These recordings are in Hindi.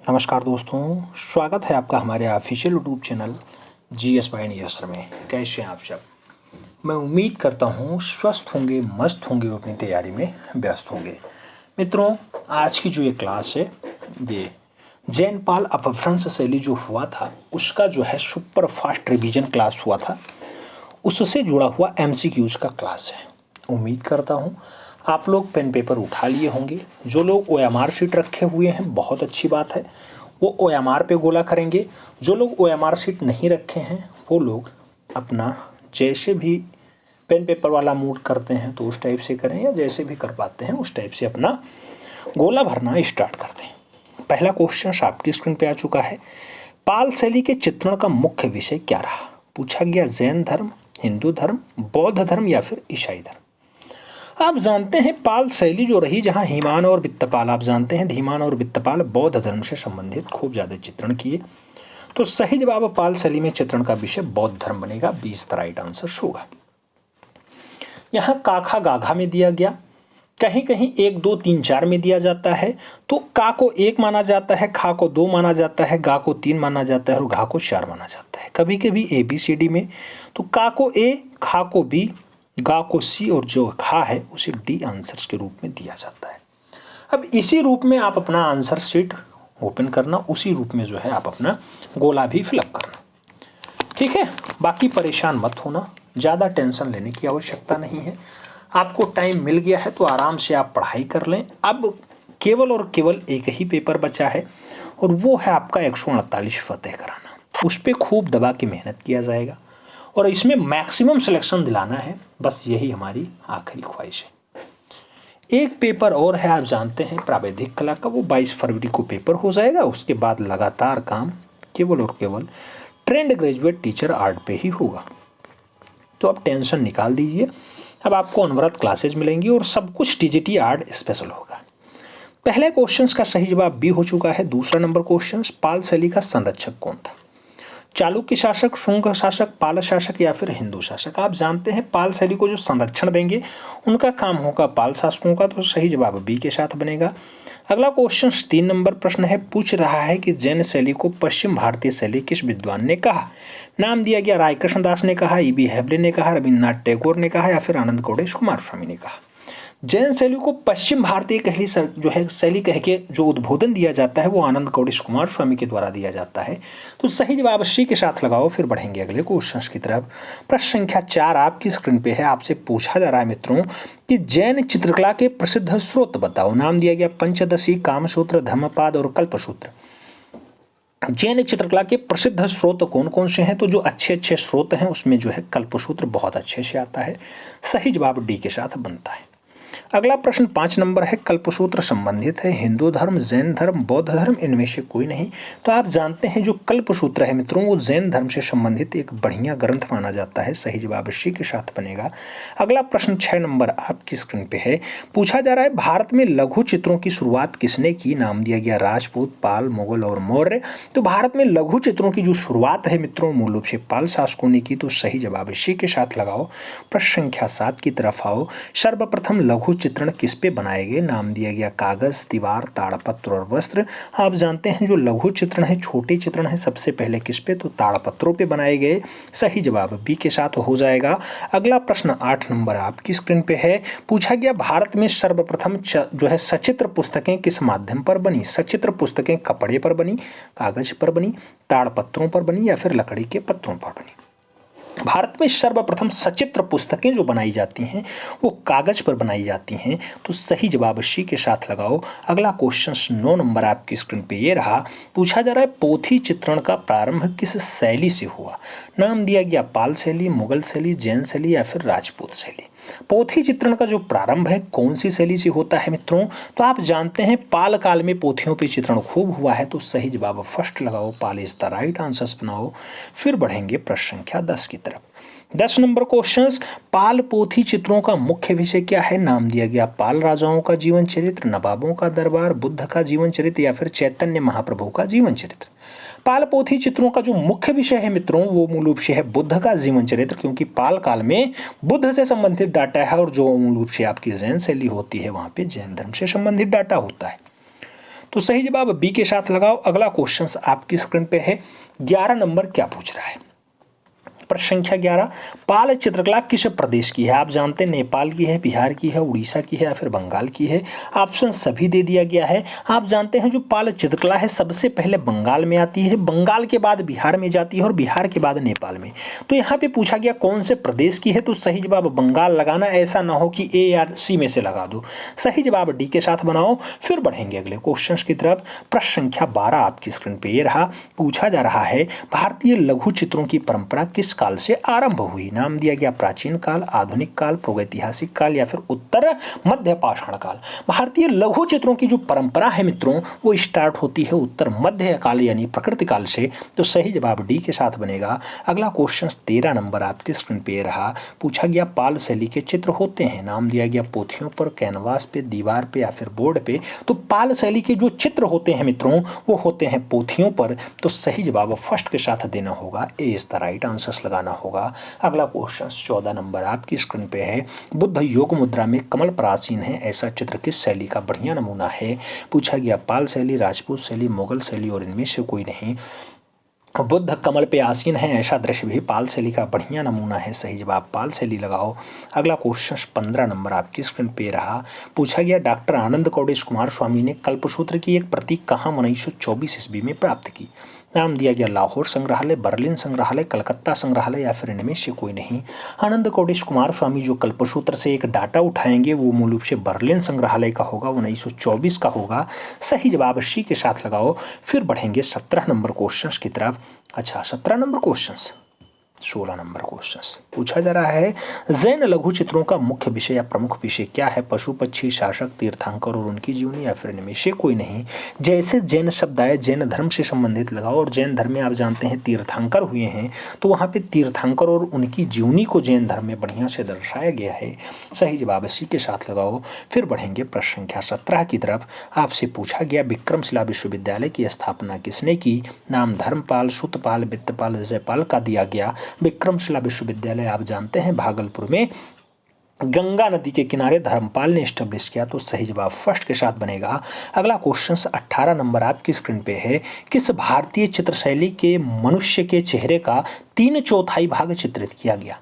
नमस्कार दोस्तों, स्वागत है आपका हमारे official YouTube channel GS by yes में। कैसे हैं आप सब? मैं उम्मीद करता हूँ स्वस्थ होंगे, मस्त होंगे, अपनी तैयारी में व्यस्त होंगे। मित्रों, आज की जो ये क्लास है, ये जैन पाल अपभ्रंश शैली जो हुआ था उसका जो है सुपर फास्ट रिवीजन क्लास हुआ था, उससे जुड़ा हुआ MCQs का क्लास है। उम्मीद करता हूँ आप लोग पेन पेपर उठा लिए होंगे। जो लोग OMR शीट रखे हुए हैं, बहुत अच्छी बात है, वो OMR पे गोला करेंगे। जो लोग OMR शीट नहीं रखे हैं वो लोग अपना जैसे भी पेन पेपर वाला मूड करते हैं तो उस टाइप से करें, या जैसे भी कर पाते हैं उस टाइप से अपना गोला भरना स्टार्ट कर दें। पहला क्वेश्चन आपकी स्क्रीन पे आ चुका है। पाल शैली के चित्रण का मुख्य विषय क्या रहा? पूछा गया जैन धर्म, हिंदू धर्म, बौद्ध धर्म या फिर ईसाई धर्म। आप जानते हैं पाल शैली जो रही, जहां हीमान और वित्तपाल, आप जानते हैं धीमान और वित्तपाल बौद्ध धर्म से संबंधित खूब ज्यादा चित्रण किए, तो सही जवाब पाल शैली में चित्रण का विषय बौद्ध धर्म बनेगा। 20 का राइट आंसर होगा। यहाँ काखा गाघा में दिया गया, कहीं कहीं 1 2 3 4 में दिया जाता है, तो का को 1 माना जाता है, खा को 2 माना जाता है, गा को 3 माना जाता है और घा को 4 माना जाता है। कभी कभी ABCD में तो का को A, खा को B, गा को C और जो खा है उसे D आंसर्स के रूप में दिया जाता है। अब इसी रूप में आप अपना आंसर शीट ओपन करना, उसी रूप में जो है आप अपना गोला भी फिलअप करना, ठीक है। बाकी परेशान मत होना, ज़्यादा टेंशन लेने की आवश्यकता नहीं है। आपको टाइम मिल गया है तो आराम से आप पढ़ाई कर लें। अब केवल और केवल एक ही पेपर बचा है और वो है आपका 148 फतेह कराना। उस पर खूब दबा के मेहनत किया जाएगा और इसमें मैक्सिमम सिलेक्शन दिलाना है, बस यही हमारी आखिरी ख्वाहिश है। एक पेपर और है, आप जानते हैं प्रावैधिक कला का, वो 22 फरवरी को पेपर हो जाएगा। उसके बाद लगातार काम केवल और केवल ट्रेंड ग्रेजुएट टीचर आर्ट पे ही होगा। तो आप टेंशन निकाल दीजिए। अब आपको अनवरत क्लासेज मिलेंगी और सब कुछ TGT आर्ट स्पेशल होगा। पहले क्वेश्चंस का सही जवाब B हो चुका है। दूसरा नंबर क्वेश्चन, पाल शैली का संरक्षक कौन था? चालुक्य शासक, शुंग शासक, पाल शासक या फिर हिंदू शासक। आप जानते हैं पाल शैली को जो संरक्षण देंगे उनका काम होगा पाल शासकों का, तो सही जवाब B के साथ बनेगा। अगला क्वेश्चन 3 नंबर प्रश्न है, पूछ रहा है कि जैन शैली को पश्चिम भारतीय शैली किस विद्वान ने कहा? नाम दिया गया, राय कृष्ण दास ने कहा, EB हेगड़े ने कहा, रविन्द्रनाथ टैगोर ने कहा या फिर आनंद गौड़ेश कुमारस्वामी ने कहा। जैन शैली को पश्चिम भारतीय कहली जो है शैली कह के जो उद्बोधन दिया जाता है वो आनंद गौड़ेश कुमारस्वामी के द्वारा दिया जाता है। तो सही जवाब C के साथ लगाओ। फिर बढ़ेंगे अगले क्वेश्चन की तरफ। प्रश्न संख्या 4 आपकी स्क्रीन पे है। आपसे पूछा जा रहा है मित्रों कि जैन चित्रकला के प्रसिद्ध स्रोत बताओ। नाम दिया गया पंचदशी, कामसूत्र, धम्मपाद और कल्पसूत्र। जैन चित्रकला के प्रसिद्ध स्रोत कौन कौन से हैं? तो जो अच्छे अच्छे स्रोत हैं उसमें जो है कल्पसूत्र बहुत अच्छे से आता है। सही जवाब D के साथ बनता है। अगला प्रश्न 5 नंबर है, कल्पसूत्र संबंधित है हिंदू धर्म, जैन धर्म, बौद्ध धर्म, इनमें से कोई नहीं। तो आप जानते हैं जो कल्पसूत्र है मित्रों वो जैन धर्म से संबंधित एक बढ़िया ग्रंथ माना जाता है। सही जवाब C के साथ बनेगा। अगला प्रश्न 6 नंबर आपकी स्क्रीन पे है। पूछा जा रहा है भारत में लघु चित्रों की शुरुआत किसने की? नाम दिया गया राजपूत, पाल, मुगल और मौर्य। तो भारत में लघु चित्रों की जो शुरुआत है मित्रों मूल रूप से पाल शासकों ने की। तो सही जवाब C के साथ लगाओ। प्रश्न संख्या 7 की तरफ आओ। सर्वप्रथम लघु चित्रण किस पे बनाए गए? नाम दिया गया कागज, दीवार, ताड़पत्र और वस्त्र। आप जानते हैं जो लघु चित्रण है, छोटे चित्रण है, सबसे पहले किस पे? तो ताड़पत्रों पे बनाए गए। सही जवाब B के साथ हो जाएगा। अगला प्रश्न 8 नंबर आपकी स्क्रीन पे है। पूछा गया भारत में सर्वप्रथम जो है सचित्र पुस्तकें किस माध्यम पर बनी? सचित्र पुस्तकें कपड़े पर बनी, कागज पर बनी, ताड़पत्रों पर बनी या फिर लकड़ी के पत्रों पर बनी? भारत में सर्वप्रथम सचित्र पुस्तकें जो बनाई जाती हैं वो कागज पर बनाई जाती हैं। तो सही जवाब C के साथ लगाओ। अगला क्वेश्चन 9 नंबर आपकी स्क्रीन पे ये रहा। पूछा जा रहा है पोथी चित्रण का प्रारंभ किस शैली से हुआ? नाम दिया गया पाल शैली, मुगल शैली, जैन शैली या फिर राजपूत शैली। पोथी चित्रण का जो प्रारंभ है कौन सी शैली से होता है मित्रों? तो आप जानते हैं पाल काल में पोथियों पे चित्रण खूब हुआ है। तो सही जवाब फर्स्ट लगाओ, पाल इज द राइट आंसर्स बनाओ। फिर बढ़ेंगे प्रश्न संख्या 10 की तरफ। 10 नंबर क्वेश्चंस, पाल पोथी चित्रों का मुख्य विषय क्या है? नाम दिया गया पाल राजाओं का जीवन चरित्र, नवाबों का दरबार, बुद्ध का जीवन चरित्र या फिर चैतन्य महाप्रभु का जीवन चरित्र। पाल पोथी चित्रों का जो मुख्य विषय है मित्रों वो मूल रूप से है बुद्ध का जीवन चरित्र, क्योंकि पाल काल में बुद्ध से संबंधित डाटा है और जो मूल रूप से आपकी जैन शैली होती है वहां पे जैन धर्म से संबंधित डाटा होता है। तो सही जवाब बी के साथ लगाओ। अगला क्वेश्चन आपकी स्क्रीन पे है। 11 नंबर क्या पूछ रहा है? प्रश्न संख्या 11, पाल चित्रकला किस प्रदेश की है? आप जानते हैं नेपाल की है, बिहार की है, उड़ीसा की है या फिर बंगाल की है। ऑप्शन सभी दे दिया गया है। आप जानते हैं जो पाल चित्रकला है सबसे पहले बंगाल में आती है, बंगाल के बाद बिहार में जाती है और बिहार के बाद नेपाल में। तो यहाँ पे पूछा गया कौन से प्रदेश की है, तो सही जवाब बंगाल लगाना, ऐसा ना हो कि ए या सी में से लगा दो। सही जवाब डी के साथ बनाओ। फिर बढ़ेंगे अगले क्वेश्चन की तरफ। प्रश्न संख्या 12 आपकी स्क्रीन पे ये रहा। पूछा जा रहा है भारतीय लघु चित्रों की परंपरा किस काल से आरंभ हुई? नाम दिया गया प्राचीन काल, आधुनिक काल, प्रागैतिहासिक काल या फिर उत्तर मध्य पाषाण काल। भारतीय लघु चित्रों की जो परंपरा है मित्रों वो स्टार्ट होती है उत्तर मध्य काल यानी प्रकृति काल से। तो सही जवाब डी के साथ बनेगा। अगला क्वेश्चन 13 नंबर आपके स्क्रीन पे रहा। पूछा गया पाल शैली के चित्र होते हैं, नाम दिया गया पोथियों पर, कैनवास पे, दीवार पे या फिर बोर्ड पे। तो पाल शैली के जो चित्र होते हैं मित्रों वो होते हैं पोथियों पर। तो सही जवाब फर्स्ट के साथ देना होगा, ए इज द राइट आंसर लगाना होगा। अगला क्वेश्चन 14 नंबर आपकी स्क्रीन पे है। बुद्ध योग मुद्रा में कमल प्राचीन है, ऐसा चित्र किस शैली का बढ़िया नमूना है? पूछा गया पाल शैली, राजपूत शैली, मुगल शैली और इनमें से कोई नहीं। बुद्ध कमल पे आसीन है, ऐसा दृश्य भी पाल शैली का बढ़िया नमूना है। सही जवाब पाल शैली लगाओ। अगला क्वेश्चन 15 नंबर आपकी स्क्रीन पे रहा। पूछा गया डॉक्टर आनंद कौडेश कुमार स्वामी ने कल्पसूत्र की एक प्रति कहाँ 1924 ईस्वी में प्राप्त की? नाम दिया गया लाहौर संग्रहालय, बर्लिन संग्रहालय, कलकत्ता संग्रहालय या फिर इनमें से कोई नहीं। आनंद कौडेश कुमार स्वामी जो कल्पसूत्र से एक डाटा उठाएंगे वो मूल रूप से बर्लिन संग्रहालय का होगा, 1924 का होगा। सही जवाब सी के साथ लगाओ। फिर बढ़ेंगे 17 नंबर क्वेश्चन की तरफ। अच्छा 17 नंबर क्वेश्चन, 16 नंबर क्वेश्चन पूछा जा रहा है जैन लघु चित्रों का मुख्य विषय या प्रमुख विषय क्या है? पशु पक्षी, शासक, तीर्थंकर और उनकी जीवनी या फिर इनमें से कोई नहीं। जैसे जैन शब्द आए जैन धर्म से संबंधित लगाओ, और जैन धर्म में आप जानते हैं तीर्थंकर हुए हैं, तो वहाँ पे तीर्थंकर और उनकी जीवनी को जैन धर्म में बढ़िया से दर्शाया गया है। सही जवाब इसी के साथ लगाओ। फिर बढ़ेंगे प्रश्न संख्या 17 की तरफ। आपसे पूछा गया विक्रमशिला विश्वविद्यालय की स्थापना किसने की? नाम धर्मपाल, सुतपाल, वित्तपाल, जयपाल का दिया गया। विक्रमशिला विश्वविद्यालय आप जानते हैं भागलपुर में गंगा नदी के किनारे धर्मपाल ने एस्टेब्लिश किया। तो सही जवाब फर्स्ट के साथ बनेगा। अगला क्वेश्चन 18 नंबर आपकी स्क्रीन पे है। किस भारतीय चित्रशैली के मनुष्य के चेहरे का 3/4 भाग चित्रित किया गया?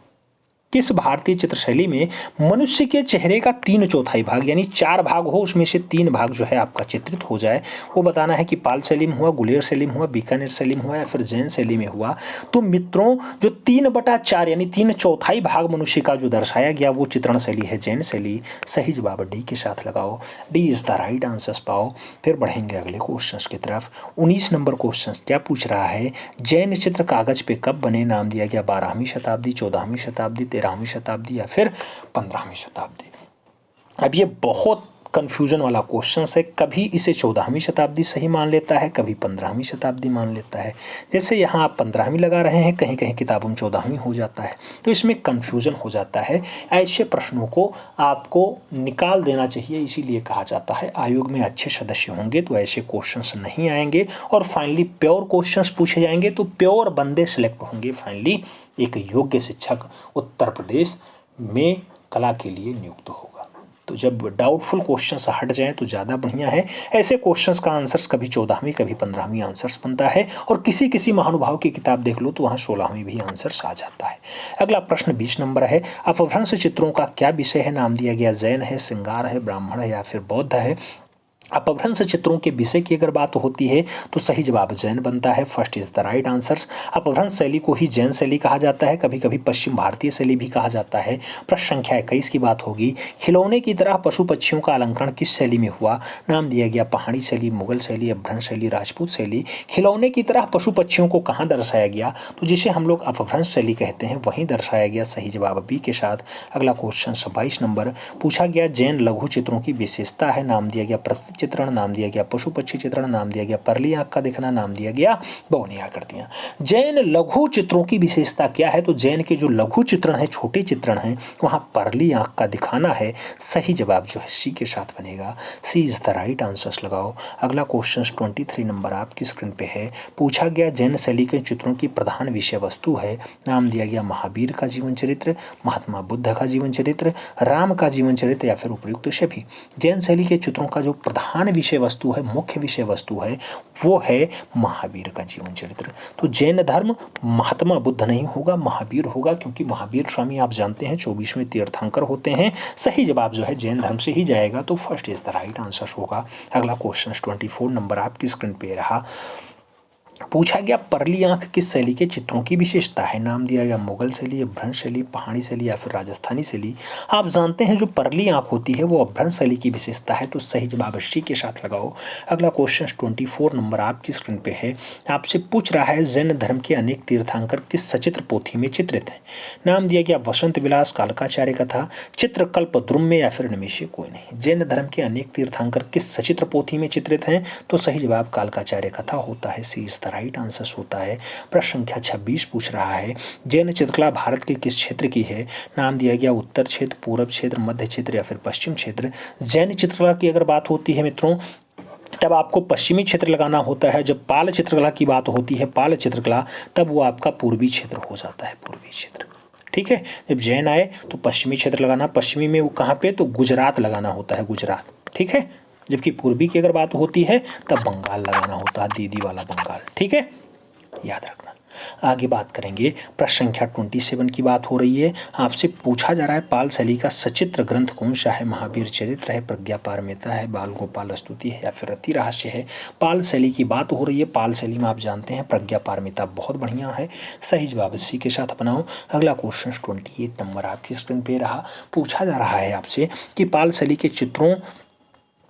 किस भारतीय चित्रशैली में मनुष्य के चेहरे का 3/4 भाग यानी 4 भाग हो, उसमें से 3 भाग जो है आपका चित्रित हो जाए, वो बताना है कि पाल शैली में हुआ, गुलेर शैली में हुआ, बीकानेर शैली में हुआ या फिर जैन शैली में हुआ। तो मित्रों जो 3/4 यानी 3/4 भाग मनुष्य का जो दर्शाया गया वो चित्रण शैली है जैन शैली। सही जवाब डी के साथ लगाओ। D is the right answer पाओ। फिर बढ़ेंगे अगले क्वेश्चन की तरफ। 19 नंबर क्वेश्चन क्या पूछ रहा है? जैन चित्र कागज पे कब बने? नाम दिया गया 12वीं शताब्दी, 14वीं शताब्दी, 13वीं शताब्दी या फिर 15वीं शताब्दी। अब ये बहुत कंफ्यूजन वाला क्वेश्चन है। कभी इसे 14वीं शताब्दी सही मान लेता है, कभी 15वीं शताब्दी मान लेता है। जैसे यहाँ आप 15वीं लगा रहे हैं, कहीं कहीं किताबों में 14वीं हो जाता है, तो इसमें कंफ्यूजन हो जाता है। ऐसे प्रश्नों को आपको निकाल देना चाहिए, इसीलिए कहा जाता है आयोग में अच्छे सदस्य होंगे तो ऐसे क्वेश्चन नहीं आएंगे और फाइनली प्योर क्वेश्चन पूछे जाएंगे, तो प्योर बंदे सिलेक्ट होंगे। फाइनली एक योग्य शिक्षक उत्तर प्रदेश में कला के लिए नियुक्त होगा। तो जब डाउटफुल क्वेश्चंस हट जाएं तो ज़्यादा बढ़िया है। ऐसे क्वेश्चंस का आंसर्स कभी 14वीं कभी 15वीं आंसर्स बनता है, और किसी किसी महानुभाव की किताब देख लो तो वहाँ 16वीं भी आंसर्स आ जाता है। अगला प्रश्न 20 नंबर है। अपभ्रंश चित्रों का क्या विषय है? नाम दिया गया जैन है, श्रृंगार है, ब्राह्मण है या फिर बौद्ध है। अपभ्रंश चित्रों के विषय की अगर बात होती है तो सही जवाब जैन बनता है। First is the right answer. अपभ्रंश शैली को ही जैन शैली कहा जाता है, कभी कभी पश्चिम भारतीय शैली भी कहा जाता है। प्रश्न संख्या 21 की बात होगी। खिलौने की तरह पशु पक्षियों का अलंकरण किस शैली में हुआ? नाम दिया गया पहाड़ी शैली, मुगल शैली, अपभ्रंश शैली, राजपूत शैली। खिलौने की तरह पशु पक्षियों को कहाँ दर्शाया गया? तो जिसे हम लोग अपभ्रंश शैली कहते हैं वहीं दर्शाया गया। सही जवाब बी के साथ। अगला क्वेश्चन 22 नंबर पूछा गया जैन लघु चित्रों की विशेषता है। नाम दिया गया चित्रण, नाम दिया गया पशु पक्षी चित्रण, नाम दिया गया परली आंख का दिखना, नाम दिया गया बौनी आकृतियां। जैन लघु चित्रों की विशेषता क्या है? तो जैन के जो लघु चित्रण है, छोटे चित्रण है, वहां परली आंख का दिखाना है। सही जवाब जो है सी के साथ बनेगा। सी इज द राइट आंसर लगाओ। अगला क्वेश्चन 23 नंबर आपकी स्क्रीन पे है। पूछा गया जैन शैली के चित्रों की प्रधान विषय वस्तु है। नाम दिया गया महावीर का जीवन चरित्र, महात्मा बुद्ध का जीवन चरित्र, राम का जीवन चरित्र या फिर उपयुक्त सभी। जैन शैली के चित्रों का जो प्रधान प्रधान विषय वस्तु है, मुख्य विषय वस्तु है, वो है महावीर का जीवन चरित्र। तो जैन धर्म महात्मा बुद्ध नहीं होगा, महावीर होगा, क्योंकि महावीर स्वामी आप जानते हैं 24वें तीर्थंकर होते हैं। सही जवाब जो है जैन धर्म से ही जाएगा, तो first is the right answer होगा। अगला क्वेश्चन 24 नंबर आपकी स्क्रीन पे रहा। पूछा गया परली आंख किस शैली के चित्रों की विशेषता है। नाम दिया गया मुगल शैली, अभ्रंश शैली, पहाड़ी शैली या फिर राजस्थानी शैली। आप जानते हैं जो परली आंख होती है वो अभ्रंश शैली की विशेषता है, तो सही जवाब सी के साथ लगाओ। अगला क्वेश्चन 24 नंबर आपकी स्क्रीन पे है। आपसे पूछ रहा है जैन धर्म के अनेक तीर्थंकर किस सचित्र पोथी में चित्रित हैं। नाम दिया गया वसंत विलास, कालकाचार्य कथा, चित्रकल्प द्रुम्य या फिर इनमें से कोई नहीं। जैन धर्म के अनेक तीर्थंकर किस सचित्र पोथी में चित्रित हैं, तो सही जवाब कालकाचार्य कथा होता है, सी इज द राइट आंसर होता है। प्रश्न संख्या 26 पूछ रहा है जैन चित्रकला भारत के किस क्षेत्र की है। नाम दिया गया उत्तर क्षेत्र, पूर्व क्षेत्र, मध्य क्षेत्र या फिर पश्चिम क्षेत्र। जैन चित्रकला की अगर बात होती है मित्रों, तब आपको पश्चिमी क्षेत्र लगाना होता है। जब पाल चित्रकला की बात होती है, पाल चित्रकला, तब वो आपका पूर्वी क्षेत्र हो जाता है, पूर्वी क्षेत्र। ठीक है, जब जैन आए तो पश्चिमी क्षेत्र लगाना, पश्चिमी में वो कहाँ पे, तो गुजरात लगाना होता है, गुजरात। ठीक है, जबकि पूर्वी की अगर बात होती है तब बंगाल लगाना होता है, दीदी वाला बंगाल। ठीक है, याद रखना। आगे बात करेंगे, प्रश्न संख्या 27 की बात हो रही है। आपसे पूछा जा रहा है पाल शैली का सचित्र ग्रंथ कौन सा है। महावीर चरित्र है, प्रज्ञा पारमिता है, बाल गोपाल स्तुति है या फिर रति रहस्य है। पाल शैली की बात हो रही है। पाल शैली में आप जानते हैं प्रज्ञा पारमिता बहुत बढ़िया है, सही जवाब इसी के साथ अपनाओ। अगला क्वेश्चन 28 नंबर आपकी स्क्रीन पे रहा। पूछा जा रहा है आपसे कि पाल शैली के चित्रों,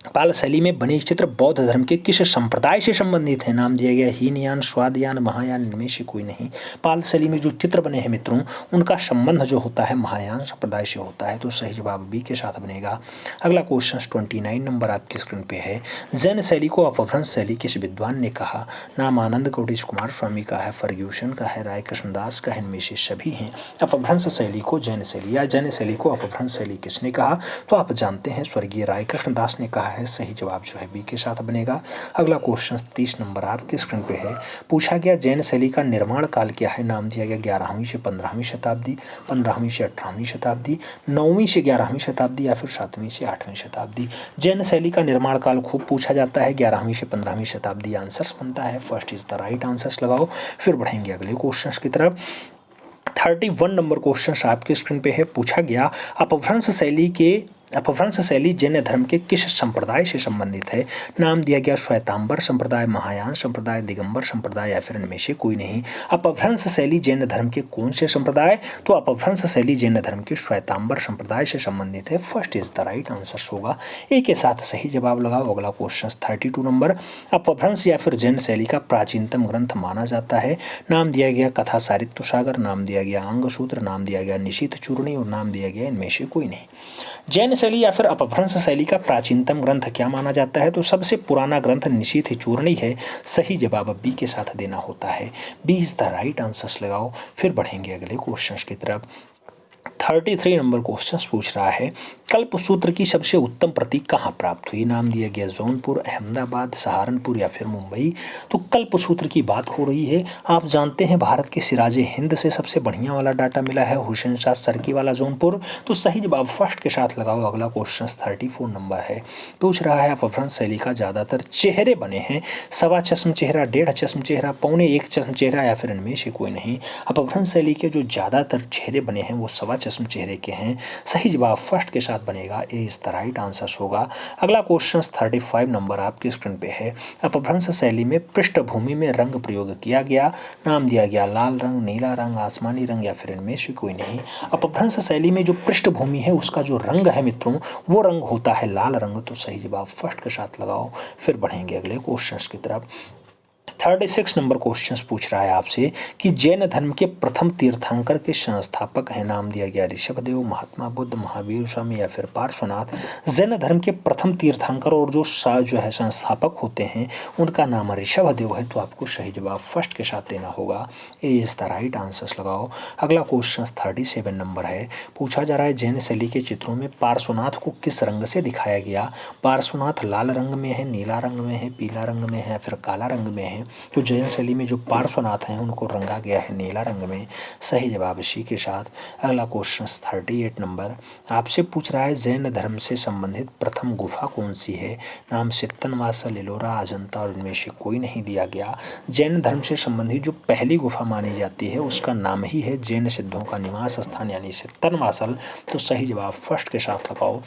पाल शैली में बने चित्र बौद्ध धर्म के किस संप्रदाय से संबंधित है। नाम दिया गया हीनयान, स्वादयान, महायान, इनमें से कोई नहीं। पाल शैली में जो चित्र बने हैं मित्रों, उनका संबंध जो होता है महायान संप्रदाय से होता है, तो सही जवाब बी के साथ बनेगा। अगला क्वेश्चन 29 नंबर आपकी स्क्रीन पे है। जैन शैली को अपभ्रंश शैली किस विद्वान ने कहा। नाम आनंद कोटिश कुमार स्वामी का है, फर्ग्यूसन का है, राय कृष्णदास का है, इनमें से सभी हैं। अपभ्रंश शैली को जैन शैली या जैन शैली को अपभ्रंश शैली किसने कहा, तो आप जानते हैं स्वर्गीय राय कृष्णदास ने कहा है, सही जवाब जो है बी के साथ बनेगा। अगला क्वेश्चन 30 नंबर आपके स्क्रीन पे है। पूछा गया जैन शैली का निर्माण काल क्या है। नाम दिया गया 11वीं से 15वीं शताब्दी, 15वीं से 18वीं शताब्दी, 9वीं से 11वीं शताब्दी या फिर 7वीं से 8वीं शताब्दी। जैन शैली का निर्माण काल खूब पूछा जाता है, 11वीं से 15वीं शताब्दी आंसर बनता है, first is the right answer लगाओ। फिर बढ़ेंगे अगले क्वेश्चन की तरफ। 31 नंबर क्वेश्चन आपके स्क्रीन पे है। पूछा गया अपभ्रंश शैली जैन धर्म के किस संप्रदाय से संबंधित है। नाम दिया गया श्वेतांबर संप्रदाय, महायान संप्रदाय, दिगंबर संप्रदाय या फिर इनमें से कोई नहीं। अपभ्रंश शैली जैन धर्म के कौन से संप्रदाय, तो अपभ्रंश शैली जैन धर्म के श्वेतांबर संप्रदाय से संबंधित है, first is the right answer होगा। एक के साथ सही जवाब लगाओ। अगला क्वेश्चन 32 नंबर। अपभ्रंश या फिर जैन शैली का प्राचीनतम ग्रंथ माना जाता है। नाम दिया गया कथा सारित्य सागर, नाम दिया गया अंगसूत्र, नाम दिया गया निशीथ चूर्णी और नाम दिया गया इनमें से कोई नहीं। जैन शैली या फिर अपभ्रंश शैली का प्राचीनतम ग्रंथ क्या माना जाता है, तो सबसे पुराना ग्रंथ निशीथ चूर्णी है, सही जवाब बी के साथ देना होता है, B is the right answer लगाओ। फिर बढ़ेंगे अगले क्वेश्चन की तरफ। 33 नंबर क्वेश्चन पूछ रहा है कल्पसूत्र की सबसे उत्तम प्रतीक कहाँ प्राप्त हुई। नाम दिया गया जौनपुर, अहमदाबाद, सहारनपुर या फिर मुंबई। तो कल्पसूत्र की बात हो रही है। आप जानते हैं भारत के सिराजे हिंद से सबसे बढ़िया वाला डाटा मिला है, हुसैन शाह सरकी वाला जौनपुर, तो सही जवाब फर्स्ट के साथ लगाओ। अगला क्वेश्चन 34 नंबर है। पूछ रहा है अपभ्रंश शैली का ज़्यादातर चेहरे बने हैं, सवा चश्म चेहरा, 1.5 चश्म चेहरा, पौने 1 चश्म चेहरा या फिर इनमें से कोई नहीं। अपभ्रंश शैली के जो ज़्यादातर चेहरे बने हैं वो सवा चश्म चेहरे के हैं, सही जवाब फर्स्ट के साथ बनेगा, ए इज द राइट आंसर होगा। अगला क्वेश्चन 35 नंबर आपकी स्क्रीन पे है। अपभ्रंश शैली में पृष्ठभूमि में रंग प्रयोग किया गया। नाम दिया गया लाल रंग, नीला रंग, आसमानी रंग या फिर इनमें से कोई नहीं। अपभ्रंश शैली में जो पृष्ठभूमि है उसका जो रंग है मित्रों, वो रंग होता है लाल रंग, तो सही जवाब फर्स्ट के साथ लगाओ। फिर बढ़ेंगे अगले क्वेश्चन की तरफ। 36 नंबर क्वेश्चन पूछ रहा है आपसे कि जैन धर्म के प्रथम तीर्थंकर के संस्थापक हैं। नाम दिया गया ऋषभदेव, महात्मा बुद्ध, महावीर स्वामी या फिर पार्श्वनाथ। जैन धर्म के प्रथम तीर्थंकर और जो है संस्थापक होते हैं उनका नाम ऋषभदेव है, तो आपको सही जवाब फर्स्ट के साथ देना होगा, ए इज द राइट आंसर लगाओ। अगला क्वेश्चन 37 नंबर है। पूछा जा रहा है जैन शैली के चित्रों में पार्श्वनाथ को किस रंग से दिखाया गया। पार्श्वनाथ लाल रंग में है, नीला रंग में है, पीला रंग में है, फिर काला रंग में है। हैं। तो जैन शैली में जो पार्श्वनाथ हैं उनको रंगा गया है नीला रंग में। सही जवाब इसी के साथ। अगला क्वेश्चन 38 नंबर आपसे पूछ रहा है जैन धर्म से संबंधित प्रथम गुफा कौन सी है। नाम सित्तनवासल, एलोरा, अजंता और इनमें से कोई नहीं दिया गया। जैन धर्म से संबंधित जो पहली गुफा मानी जाती है उसका नाम ही है जैन सिद्धों का निवास स्थान यानी सित्तनवासल। तो सही जवाब फर्स्ट के साथ लगाओ,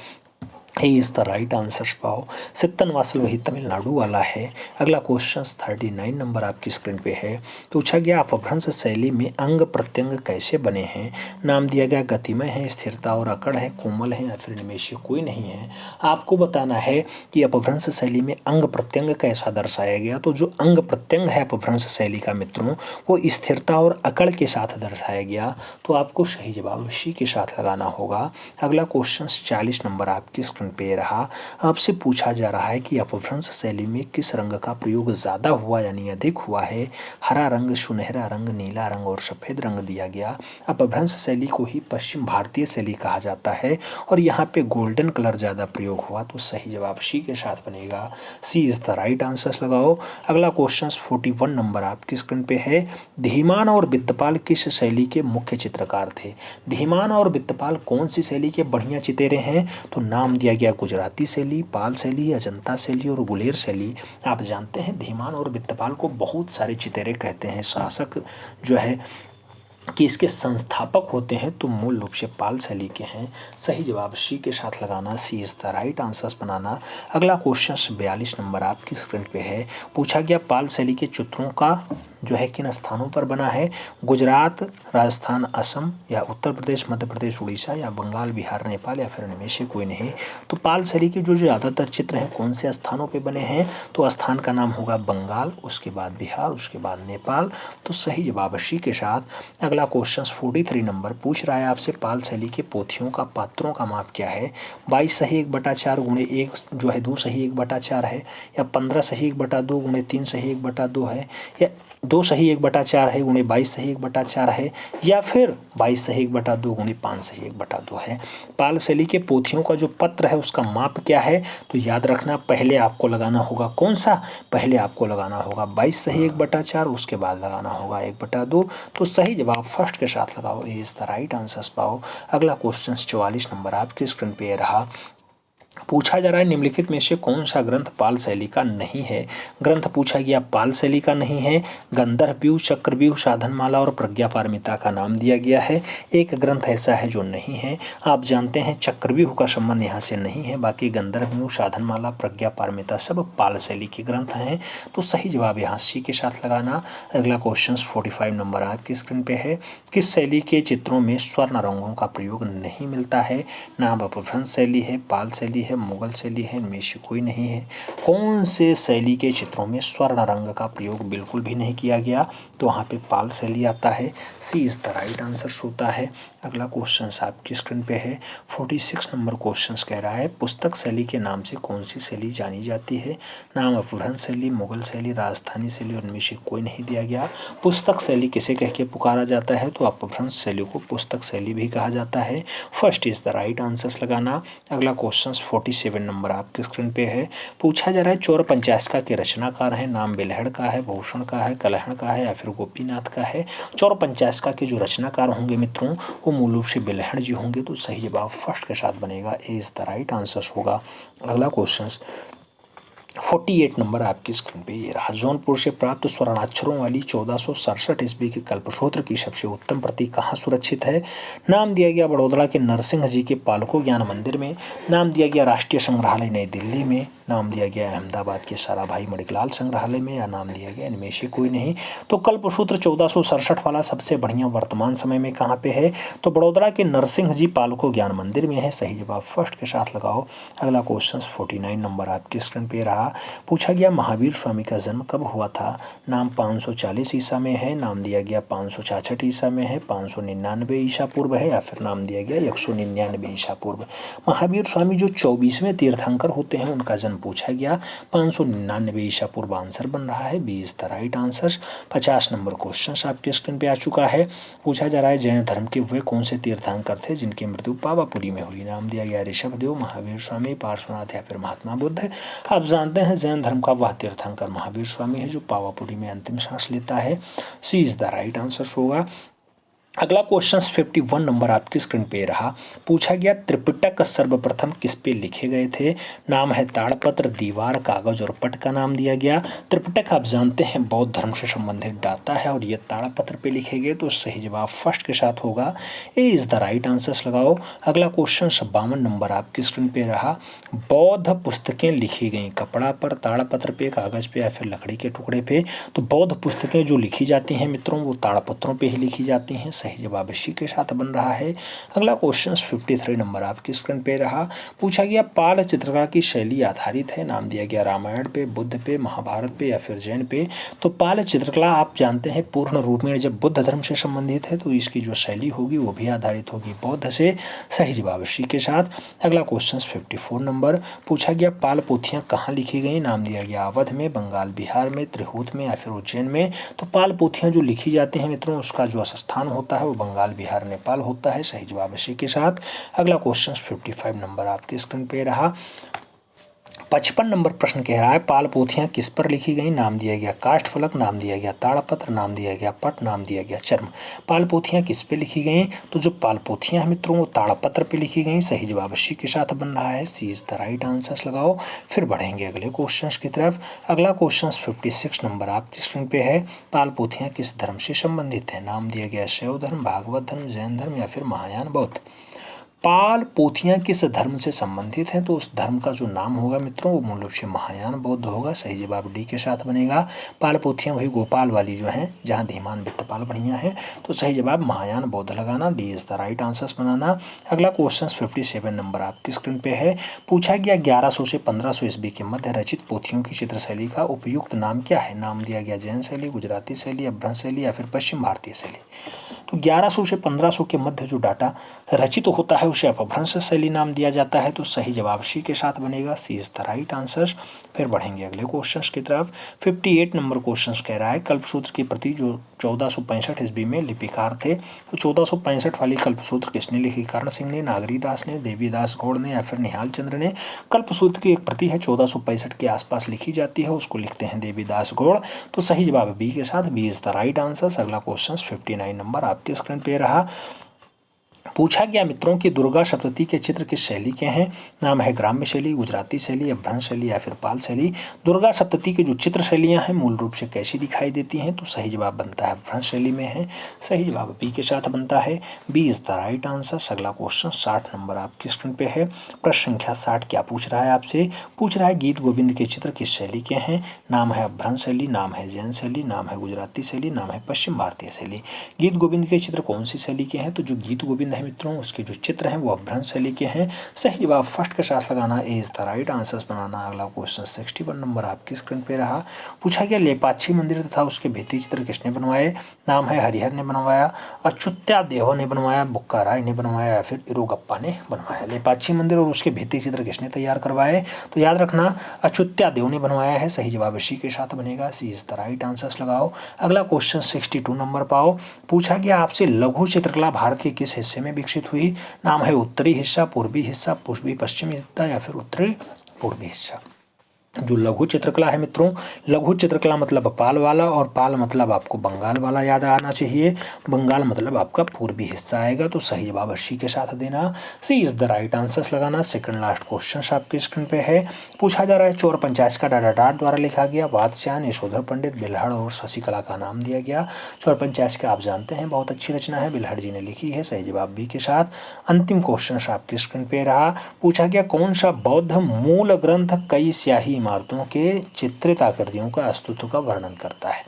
A is the right answer पाओ। सित्तनवासल वही तमिलनाडु वाला है। अगला क्वेश्चन 39 नंबर आपकी स्क्रीन पे है। पूछा गया अपभ्रंश शैली में अंग प्रत्यंग कैसे बने हैं। नाम दिया गया गतिमय है, स्थिरता और अकड़ है, कोमल है या फिर इनमें से कोई नहीं है। आपको बताना है कि अपभ्रंश शैली में अंग प्रत्यंग कैसा दर्शाया गया। तो जो अंग प्रत्यंग है अपभ्रंश शैली का मित्रों वो स्थिरता और अकड़ के साथ दर्शाया गया। तो आपको सही जवाब इसी के साथ लगाना होगा। अगला क्वेश्चन 40 नंबर आपकी स्क्रीन पे रहा। आपसे पूछा जा रहा है कि अपभ्रंश शैली में किस रंग का प्रयोग ज़्यादा हुआ यानी अधिक हुआ है। हरा रंग, सुनहरा रंग, नीला रंग और सफ़ेद रंग दिया गया। अपभ्रंश शैली को ही पश्चिम भारतीय शैली कहा जाता है और यहाँ पे गोल्डन कलर ज़्यादा प्रयोग हुआ। तो सही जवाब सी के साथ बनेगा, सी इज़ द राइट आंसर लगाओ। अगला क्वेश्चन 41 नंबर आपकी स्क्रीन पे है। धीमान और वित्तपाल किस शैली के मुख्य चित्रकार थे। धीमान और वित्तपाल कौन सी शैली के बढ़िया चितेरे हैं। तो नाम दिया गया गुजराती शैली, पाल शैली, अजंता शैली और गुलेर शैली। आप जानते हैं धीमान और वित्तपाल को बहुत सारे चितेरे कहते हैं। शासक जो है कि इसके संस्थापक होते हैं तो मूल रूप से पाल शैली के हैं। सही जवाब सी के साथ लगाना, सी इज़ द राइट आंसर्स बनाना। अगला क्वेश्चन 42 नंबर आपकी स्क्रीन पे है। पूछा गया पाल शैली के चित्रों का जो है किन स्थानों पर बना है। गुजरात, राजस्थान, असम या उत्तर प्रदेश, मध्य प्रदेश, उड़ीसा या बंगाल, बिहार, नेपाल या फिर इनमें से कोई नहीं। तो पाल शैली के जो ज़्यादातर चित्र हैं कौन से स्थानों पे बने हैं। तो स्थान का नाम होगा बंगाल, उसके बाद बिहार, उसके बाद नेपाल। तो सही जवाब सी के साथ। अगला क्वेश्चन 43 नंबर पूछ रहा है आपसे पाल शैली के पोथियों का पात्रों का माप क्या है। 22 सही 1/4 गुणे 1 जो है 2 सही 1/4 है, या 15 सही 1/2 गुणे 3 सही 1/2 है, या 2 सही 1/4 है गुणे 22 सही 1/4 है, या फिर 22 सही 1/2 गुणे 5 सही 1/2 है। पाल शैली के पोथियों का जो पत्र है उसका माप क्या है। तो याद रखना पहले आपको लगाना होगा कौन सा, पहले आपको लगाना होगा 22 सही 1/4, उसके बाद लगाना होगा 1/2। तो सही जवाब फर्स्ट के साथ लगाओ, A is the right answers पाओ। अगला क्वेश्चन 44 नंबर आपके स्क्रीन पे रहा। पूछा जा रहा है निम्नलिखित में से कौन सा ग्रंथ पाल शैली का नहीं है। ग्रंथ पूछा गया पाल शैली का नहीं है। गंधर्वव्यूह, चक्रव्यूह, साधनमाला और प्रज्ञापारमिता का नाम दिया गया है। एक ग्रंथ ऐसा है जो नहीं है। आप जानते हैं चक्रव्यूह का संबंध यहाँ से नहीं है, बाकी गंधर्वव्यूह, साधनमाला, प्रज्ञापारमिता सब पाल शैली के ग्रंथ हैं। तो सही जवाब यहाँ सी के साथ लगाना। अगला क्वेश्चन 45 नंबर आपकी स्क्रीन पे है। किस शैली के चित्रों में स्वर्ण रंगों का प्रयोग नहीं मिलता है। नाम अपभ्रंश शैली है, पाल शैली है, मुगल शैली है, इनमें से कोई नहीं है। कौन से शैली के चित्रों में स्वर्ण रंग का प्रयोग बिल्कुल भी नहीं किया गया। तो वहाँ पे पाल शैली आता है, सी इज़ द राइट आंसर होता है। अगला क्वेश्चन आपकी स्क्रीन पे है। 46 नंबर क्वेश्चन कह रहा है पुस्तक शैली के नाम से कौन सी शैली जानी जाती है। नाम अपभ्रंश शैली, मुगल शैली, राजस्थानी शैली और इनमें से कोई नहीं दिया गया। पुस्तक शैली किसे कह के पुकारा जाता है। तो अपभ्रंश शैली को पुस्तक शैली भी कहा जाता है। First is the right answers लगाना। अगला क्वेश्चन 47 नंबर आपके स्क्रीन पे है। पूछा जा रहा है चौर पंचाशका के रचनाकार हैं। नाम बिल्हड़ का है, भूषण का है, कलहण का है या फिर गोपीनाथ का है। चौर पंचाशका के जो रचनाकार होंगे मित्रों वो मूल रूप से बिल्हड़ जी होंगे। तो सही जवाब फर्स्ट के साथ बनेगा, A is the right answer होगा। अगला क्वेश्चन 48 नंबर आपकी स्क्रीन पे ये रहा। जौनपुर से प्राप्त स्वर्णाक्षरों वाली 1467 ईस्वी के कल्पसूत्र की सबसे उत्तम प्रति कहाँ सुरक्षित है। नाम दिया गया बड़ौदा के नरसिंह जी के पालको ज्ञान मंदिर में। नाम दिया गया राष्ट्रीय संग्रहालय नई दिल्ली में। नाम दिया गया अहमदाबाद के साराभाई मणिकलाल संग्रहालय में, या नाम दिया गया इनमें से कोई नहीं। तो कल्पसूत्र 1467 वाला सबसे बढ़िया वर्तमान समय में कहाँ पे है। तो बड़ौदा के नरसिंह जी पालको ज्ञान मंदिर में है। सही जवाब फर्स्ट के साथ लगाओ। अगला क्वेश्चन 49 नंबर आपके स्क्रीन पे रहा। पूछा गया महावीर स्वामी का जन्म कब हुआ था। नाम 540 ईसा में है। नाम दिया गया 566 ईसा में है, 599 ईसा पूर्व है, या फिर नाम दिया गया 199 ईसा पूर्व। महावीर स्वामी जो 24वें तीर्थंकर होते हैं उनका जन्म पूछा गया। 599 ईसा पूर्व आंसर बन रहा है, B is the right answer. 50 number question आपके स्क्रीन पे आ चुका है। पूछा जा रहा है जैन धर्म के वे कौन से तीर्थंकर थे जिनकी मृत्यु पावापुरी में हुई। नाम दिया गया ऋषभदेव, महावीर स्वामी, पार्श्वनाथ या फिर महात्मा बुद्ध। आप जानते हैं जैन धर्म का वह तीर्थंकर महावीर स्वामी है जो पावापुरी में अंतिम सांस लेता है। सी इज द राइट आंसर होगा। अगला क्वेश्चन 51 नंबर आपकी स्क्रीन पे रहा। पूछा गया त्रिपिटक सर्वप्रथम किस पे लिखे गए थे। नाम है ताड़पत्र, दीवार, कागज और पट का नाम दिया गया। त्रिपिटक आप जानते हैं बौद्ध धर्म से संबंधित डाटा है और ये ताड़पत्र पे लिखे गए, तो सही जवाब फर्स्ट के साथ होगा, ए इज द राइट आंसर लगाओ। अगला क्वेश्चन 52 नंबर आपकी स्क्रीन पे रहा। बौद्ध पुस्तकें लिखी गई कपड़ा पर, ताड़पत्र पे, कागज पे या फिर लकड़ी के टुकड़े पे। तो बौद्ध पुस्तकें जो लिखी जाती हैं मित्रों वो ताड़पत्रों पे ही लिखी जाती हैं। सही जवाब इसी के साथ बन रहा है। अगला क्वेश्चन 53 नंबर आपकी स्क्रीन पे रहा। पूछा गया पाल चित्रकला की शैली आधारित है। नाम दिया गया रामायण पे, बुद्ध पे, महाभारत पे या फिर जैन पे। तो पाल चित्रकला आप जानते हैं पूर्ण रूप में जब बुद्ध धर्म से संबंधित है तो इसकी जो शैली होगी वो भी आधारित होगी बौद्ध से। सही जवाब इसी के साथ। अगला क्वेश्चन 54 नंबर। पूछा गया पाल पोथियां कहाँ लिखी गई। नाम दिया गया अवध में, बंगाल बिहार में, त्रिहूत में या फिर उज्जैन में। तो पाल पोथियां जो लिखी जाती हैं मित्रों उसका जो स्थान होता है वो बंगाल बिहार नेपाल होता है। सही जवाब इसी के साथ। अगला क्वेश्चन 55 नंबर आपके स्क्रीन पे रहा। 55 नंबर प्रश्न कह रहा है पाल पोथियां किस पर लिखी गई। नाम दिया गया काष्ठफलक, नाम दिया गया ताड़पत्र, नाम दिया गया पट, नाम दिया गया चर्म। पाल पोथियां किस पे लिखी गई। तो जो पाल पोथियां हैं मित्रों वो ताड़पत्र पे लिखी गई। सही जवाब इसी के साथ बन रहा है, सी इज द राइट आंसर लगाओ। फिर बढ़ेंगे अगले क्वेश्चन की तरफ। अगला क्वेश्चन 56 नंबर आपकी स्क्रीन पे है। पाल पोथियां किस धर्म से संबंधित है। नाम दिया गया शैव धर्म, भागवत धर्म, जैन धर्म या फिर महायान बौद्ध। पाल पोथियां किस धर्म से संबंधित हैं तो उस धर्म का जो नाम होगा मित्रों वो मूल रूप से महायान बौद्ध होगा। सही जवाब डी के साथ बनेगा। पाल पोथियां वही गोपाल वाली जो हैं जहां धीमान वित्तपाल बढ़िया है, तो सही जवाब महायान बौद्ध लगाना, D is the right answer बनाना। अगला क्वेश्चन 57 नंबर आपकी स्क्रीन पे है। पूछा गया 1100 से 1500 ईस्वी के मध्य रचित पोथियों की चित्रशैली का उपयुक्त नाम क्या है। नाम दिया गया जैन शैली, गुजराती शैली, अभ्रंश शैली या फिर पश्चिम भारतीय शैली। तो 1100 से 1500 के मध्य जो डाटा रचित होता है उसे अपभ्रंश शैली नाम दिया जाता है। तो सही जवाब सी के साथ बनेगा, सी इज द राइट आंसर। फिर बढ़ेंगे अगले क्वेश्चंस की तरफ। 58 नंबर क्वेश्चन कह रहा है कल्पसूत्र की प्रति जो 1465 ईस्वी में लिपिकार थे, तो 1465 वाली कल्पसूत्र किसने लिखी। कर्ण सिंह ने, नागरीदास ने, देवीदास गौड़ ने या फिर निहाल चंद्र ने। कल्पसूत्र की एक प्रति है 1465 के आसपास लिखी जाती है, उसको लिखते हैं देवीदास गौड़। तो सही जवाब बी के साथ, B is the right answer. अगला क्वेश्चन 59 नंबर आपके स्क्रीन पे रहा। पूछा गया मित्रों की दुर्गा सप्तती के चित्र किस शैली के हैं। नाम है ग्राम्य शैली, गुजराती शैली, अभ्रंश शैली या फिर पाल शैली। दुर्गा सप्तती की जो चित्र शैलियां हैं मूल रूप से कैसी दिखाई देती हैं, तो सही जवाब बनता है अभ्रंश शैली में है। सही जवाब बी के साथ बनता है, B is the right answer. अगला क्वेश्चन 60 नंबर आपकी स्क्रीन पे है। प्रश्न संख्या 60 क्या पूछ रहा है आपसे। पूछ रहा है गीत गोविंद के चित्र किस शैली के हैं। नाम है अभ्रंश शैली, नाम है जैन शैली, नाम है गुजराती शैली, नाम है पश्चिम भारतीय शैली। गीत गोविंद के चित्र कौन सी शैली के हैं, तो जो गीत गोविंद है मित्रों उसके जो चित्र हैं वो अभ्रंश शैली के हैं। सही जवाब फर्स्ट के साथ लगाना, ए इज द राइट आंसर बनाना। अगला क्वेश्चन 61 नंबर आपकी स्क्रीन पे रहा। पूछा गया लेपाक्षी मंदिर तथा उसके भित्ति चित्र किसने बनवाए। नाम है हरिहर ने बनवाया, अच्युत्या देव ने बनवाया, बुक्का राय ने बनवाया या फिर इरोगप्पा ने बनवाया। लेपाक्षी मंदिर और उसके भित्ति चित्र किसने तैयार करवाए, तो याद रखना अच्युत्या देव ने बनवाया है। सही जवाब इसी के साथ बनेगा, सी इज द राइट आंसर लगाओ। अगला क्वेश्चन 62 नंबर पाओ। पूछा गया आपसे लघु चित्रकला भारत के किस हिस्से में विकसित हुई। नाम है उत्तरी हिस्सा, पूर्वी हिस्सा, पूर्वी पश्चिमी हिस्सा या फिर उत्तरी पूर्वी हिस्सा। जो लघु चित्रकला है मित्रों, लघु चित्रकला मतलब पाल वाला और पाल मतलब आपको बंगाल वाला याद आना चाहिए। बंगाल मतलब आपका पूर्वी हिस्सा आएगा, तो सही जवाब सी के साथ देना, सी इज द राइट आंसर लगाना। सेकंड लास्ट क्वेश्चन आपके स्क्रीन पे है। पूछा जा रहा है चोर पंचायत का डाटा डाट द्वारा लिखा गया। वात्स्यायन, यशोधर पंडित, बिल्हड़ और शशिकला का नाम दिया गया। चोर पंचायत का आप जानते हैं बहुत अच्छी रचना है, बिल्हड़ जी ने लिखी है। सही जवाब बी के साथ। अंतिम क्वेश्चन आपके स्क्रीन पे रहा। पूछा गया कौन सा बौद्ध मूल ग्रंथ कई स्याही इमारतों के चित्रित आकृतियों का अस्तित्व का वर्णन करता है।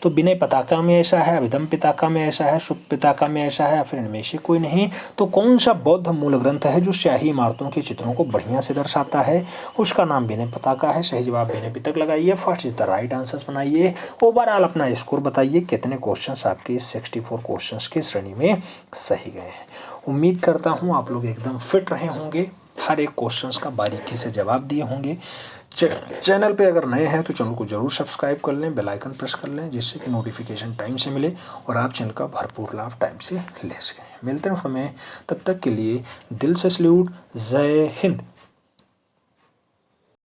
तो विनय पिताका में ऐसा है, अभिधम पिताका में ऐसा है, शुभ पिताका में ऐसा है या फिर इनमें से कोई नहीं। तो कौन सा बौद्ध मूल ग्रंथ है जो स्याही इमारतों के चित्रों को बढ़िया से दर्शाता है, उसका नाम विनय पिताका है। सही जवाब विनय पिटक लगाइए, first is the right answer बनाइए। ओवरऑल अपना स्कोर बताइए कितने क्वेश्चंस आपके इस 64 क्वेश्चंस की श्रेणी में सही गए हैं। उम्मीद करता हूँ आप लोग एकदम फिट रहे होंगे, हर एक क्वेश्चंस का बारीकी से जवाब दिए होंगे। चैनल पे अगर नए हैं तो चैनल को जरूर सब्सक्राइब कर लें, बेल आइकन प्रेस कर लें, जिससे कि नोटिफिकेशन टाइम से मिले और आप चैनल का भरपूर लाभ टाइम से ले सकें। मिलते हैं हमें, तब तक के लिए दिल से सल्यूट। जय हिंद।